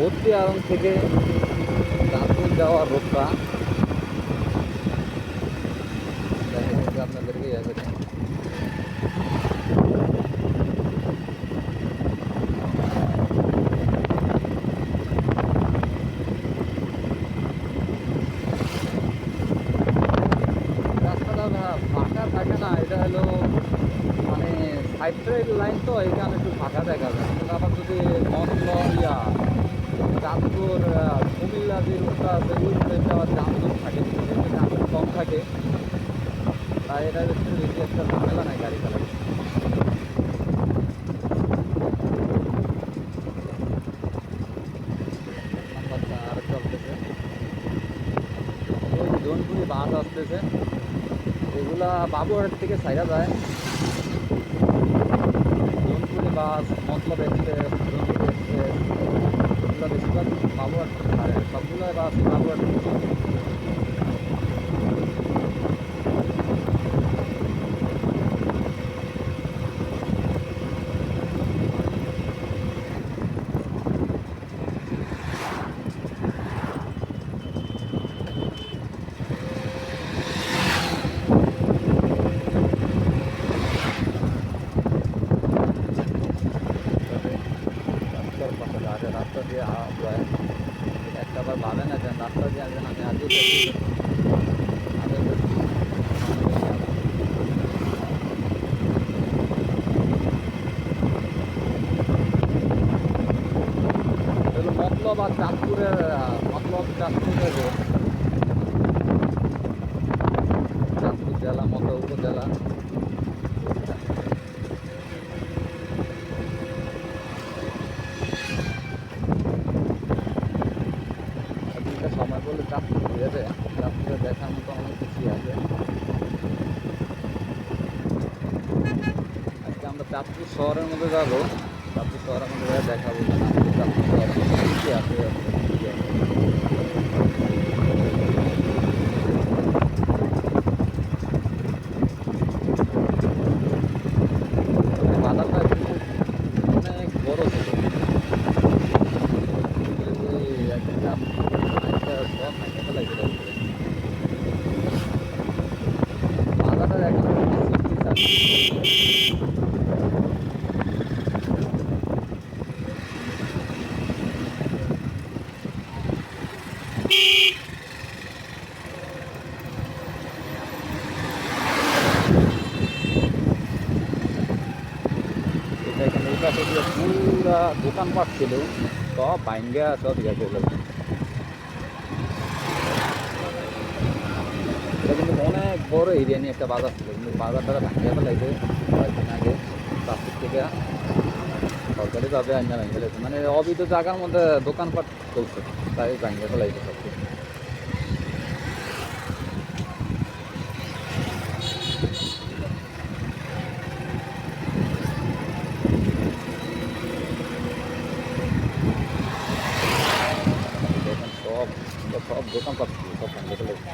বদ্রি আড়ং থেকে চাঁদপুর যাওয়ার রোডটা দেখা যাচ্ছে আপনাদেরকে ইয়ে করে। রাস্তাটা ফাঁকা থাকে না, এটা হলো মানে সাইড লাইন তো এখানে একটু ফাঁকা দেখা যায়। কিন্তু আবার যদি চাঁদপুর কুমিল্লা যে রুটটা আছে ওই রুটে আবার যানজট থাকে, যানজট কম থাকে, তাই এটা একটু বেশি একটা ঝামেলা নাই গাড়ি চালাতে। নাম্বারটা আর চলতেছে, ওই জোনপুরি বাস আসতেছে, এগুলা বাবুরহাট থেকে ছাইড়া যায়। জোনপুরি বাস, মতলব এক্সপ্রেস, জোনপুরি এক্সপ্রেস, এগুলো বেশিরভাগ বাবুরহাট থেকে ছাড়ে, সবগুলো বাস বাবুরহাট থেকে ছাড়ে। রাস্তার পাশে রাস্তা দিয়ে যায়, একটা বার ভাবে না যে রাস্তা দিয়ে আসবেন, আমি আগে মতলব আর চাঁদপুরের রোড, চাঁদপুর জেলা মতো উপজেলা। এদিনটা সময় করলে চাঁদপুর ঘুরে যায়, চাঁদপুরে দেখার মতো অনেক কিছুই আছে। আজকে আমরা চাঁদপুর শহরের মধ্যে যাবো, চাঁদপুর শহরের মধ্যে দেখাবো যে চাঁদপুর শহরের মধ্যে কী আছে। বাজারটা কিন্তু অনেক বড় ছিল, একটা সব ভেঙে ফেলাইছিল। বাজারটার এখন এখানে এই পাশে দিয়ে পুরা দোকানপাট ছিল, সব ভাঙ্গা সব ইয়ে চলে। এটা কিন্তু অনেক বড় এরিয়া নিয়ে একটা বাজার ছিল, কিন্তু বাজারটা ভাঙ্গা ফেলাইছে কয়েকদিন আগে প্লাস্টিক থেকে সরকারিভাবে আইনা ভেঙে ফেলেছে, মানে অবৈধ জায়গার মধ্যে দোকানপাট চলছে, তাই ভাঙ্গা ফেলাইছে সব কিছু। দেখেন সব সব দোকানপাট ছিল, সব ভাঙ্গা ফেলাইছে।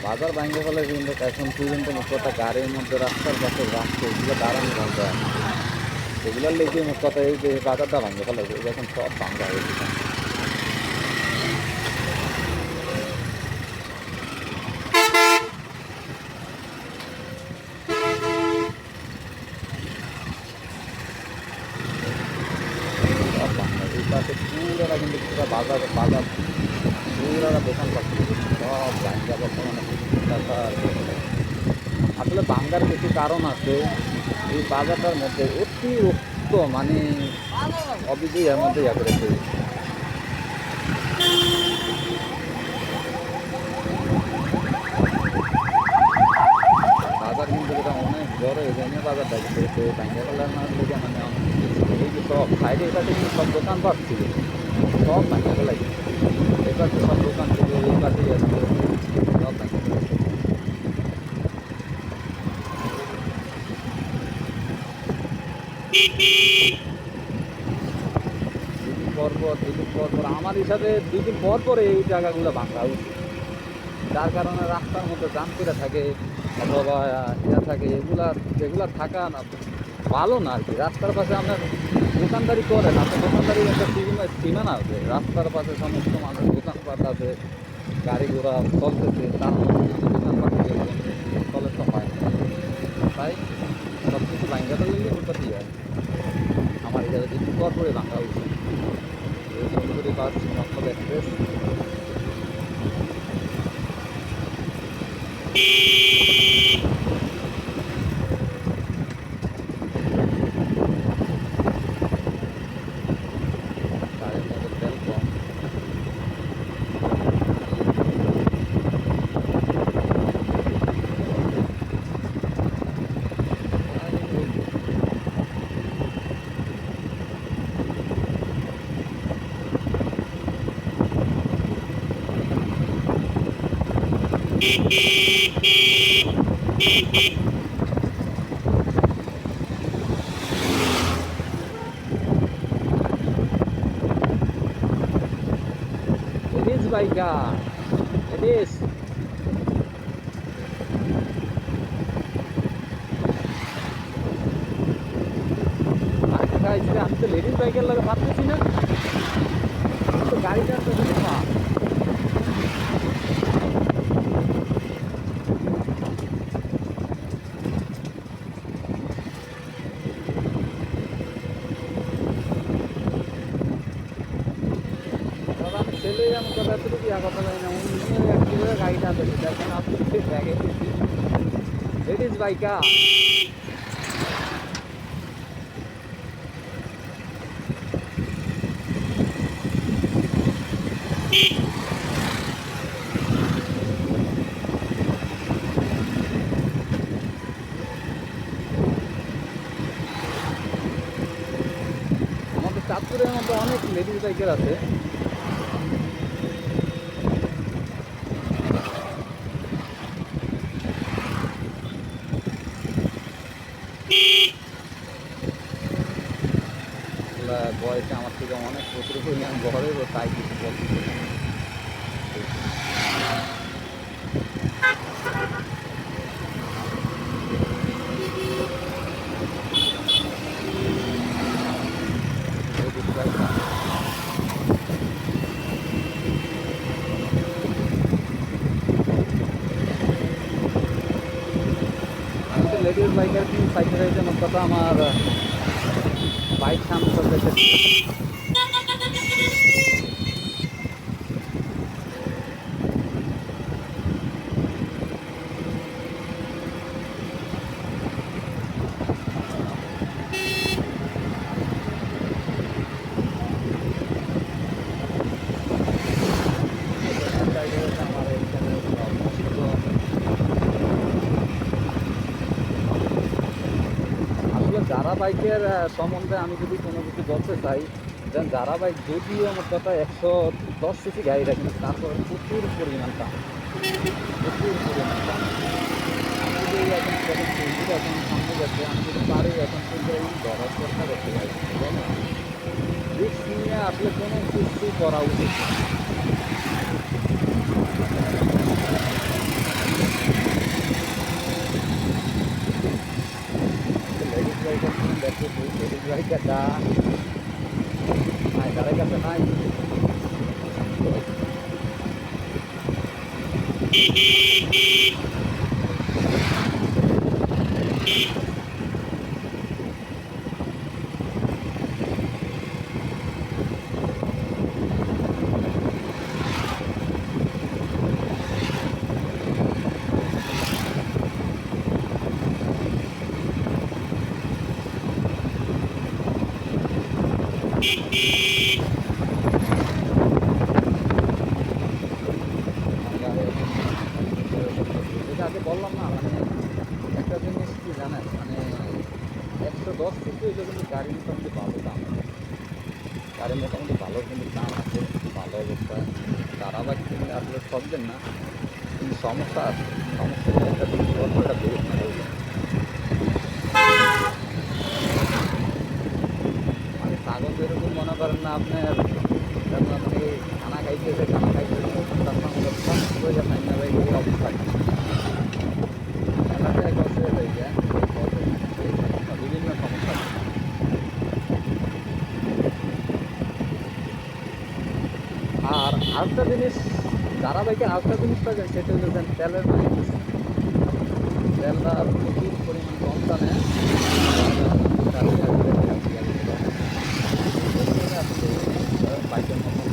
বাজার ভাঙ্গে ফেলে কিন্তু এখন পর্যন্ত কথা গাড়ির মধ্যে রাস্তার পাশে রাখছে, এগুলো দাঁড়ানো ভাঙা, এগুলোর লেগে কথা এই যে বাজারটা ভাঙ্গে ফেলেছে, এখন সব ভাঙ্গা হয়ে গেছে। সব ভাঙ্গা এই পাশে পুরা কিন্তু পুরা বাজার পুরা দোকান পাচ্ছি সব ভাঙ্গা বর্তমানে। আসলে ভাঙ্গার কিছু কারণ আছে, এই বাজারটার মধ্যে অতিরিক্ত মানে অবিধি এর মধ্যে ইয়া করেছে। বাজার কিন্তু এটা অনেক বড়, এখানে বাজারটা কিন্তু ভাঙ্গা ফেলার না লেগে মানে এই যে সব সাইডে এটাতে কিন্তু সব দোকানপাট ছিল, সব ভাঙ্গা ফেলাই, এবার সব দোকান ছিল এই পাশে সব ভাঙে ফেলেছে। দুদিন পর পর আমার হিসাবে 2 দিন পর পর এই জায়গাগুলো ভাঙা উচিত, যার কারণে রাস্তার মধ্যে জাম করে থাকে অথবা ইয়া থাকে, যেগুলা থাকা না ভালো না আর কি। রাস্তার পাশে আপনার দোকানদারি করেন, আপনার দোকানদারি একটা সীমানা আছে, রাস্তার পাশে সমস্ত মানুষ দোকানপাট আছে, গাড়ি ঘোড়া চলতেছে, তার মধ্যে যদি দোকানপাট চলে তো হয় না। তাই সব কিছু ভাঙ্গা তো লিখলে উন্নতি হয়। আমার হিসাবে 2 দিন পর পরে ভাঙা উচিত। এই চন্দ্রী বাস মহম্মদ এক্সপ্রেস গাড়ির মধ্যে তেল কম। It is Baika. It is. আমি তো লেডিস বাইকের লাগে ভাবতেছি না, তো গাড়িটা তো দাদা আমি ছেলে আমার কথা এতটুকু কথা যায় না, উনি একবারে গাড়িটা দেখে দেখেন আপনি ব্যাগে লেডিস বাইকা। আমাদের চাঁদপুরের মধ্যে অনেক লেডিস বাইকার আছে। বয়সে আমার থেকে অনেক প্রচুর পরিমাণ বড়, তাই কিছু বলতেছে না। লেডিস বাইকার কি সাইকেল আমার কথা, আমার বাইক সামনে চলতেছে। যারা বাইকের সম্বন্ধে আমি যদি কোনো কিছু বলতে চাই, দেন যারা বাইক যদিও আমার কথা 110 সিসি গাড়িটা, কিন্তু তারপরে প্রচুর পরিমাণ দাম, প্রচুর পরিমাণ দাম। আমি যদি এখন সামনে যাচ্ছে, আমি যদি পারি এখন কিন্তু ধরার চেষ্টা করতে পারি, তাই না? রিস্ক নিয়ে আসলে কোনো কিছু করা উচিত না। লেডিস বাইকার দেখো, লেডিস বাইকারটা নাই, তাদের কাছে নাই। আগে বললাম না, মানে একটা জিনিস কি জানেন, মানে 110 সিসি হইলে কিন্তু গাড়ি মোটামুটি ভালো দাম, গাড়ি মোটামুটি ভালো কিন্তু দাম আছে, ভালো অবস্থা। তারা বা কিনলে আসলে ঠকবেন না, কিন্তু সমস্যা আছে। সমস্যা হলো একটা জিনিস বলবো, এটা বেরিয়ে না বলবো। মানে ছাগল যেরকম মনে করেন না আপনার মানে খানা খাইতেছে তারপর আমাদের সব হয়ে যায় না ভাই, এই অবস্থা এলাকায় গছে হয়ে যায় বিভিন্ন সমস্যা। আর আরেকটা জিনিস যারা বাইকে আরেকটা জিনিস পাবেন সেটা হলো যে তেলের মাইলেজ। তেলটা প্রচুর পরিমাণ কম দামে বাইকের মতন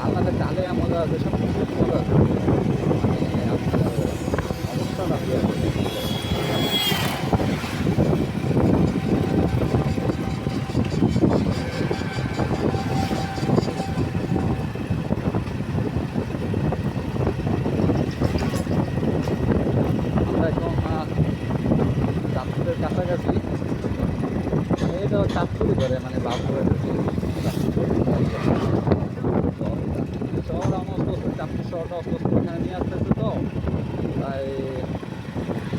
আলাদা চালে মজা আছে, সব কিছু মজা আছে, মানে আপনার অবস্থাটা কি আছে। আমরা এখন চাঁদপুরের কাছাকাছি, মানে এটা চাঁদপুরই ধরে, মানে বাপুরের শহর আমার অস্ত চাঁদপুর শহরটা অস্ত এখানে নিয়ে আসতেছে তো, তাই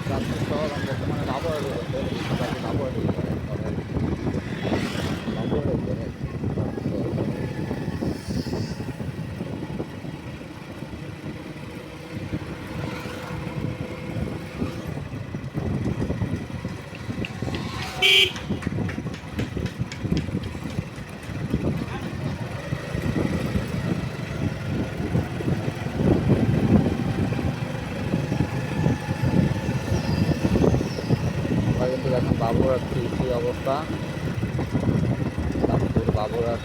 চাঁদপুর শহর বর্তমানে বাবুয়ার বাবুয়ার কিন্তু এখন বাবুরার কি অবস্থা, চাঁদপুর বাবুরার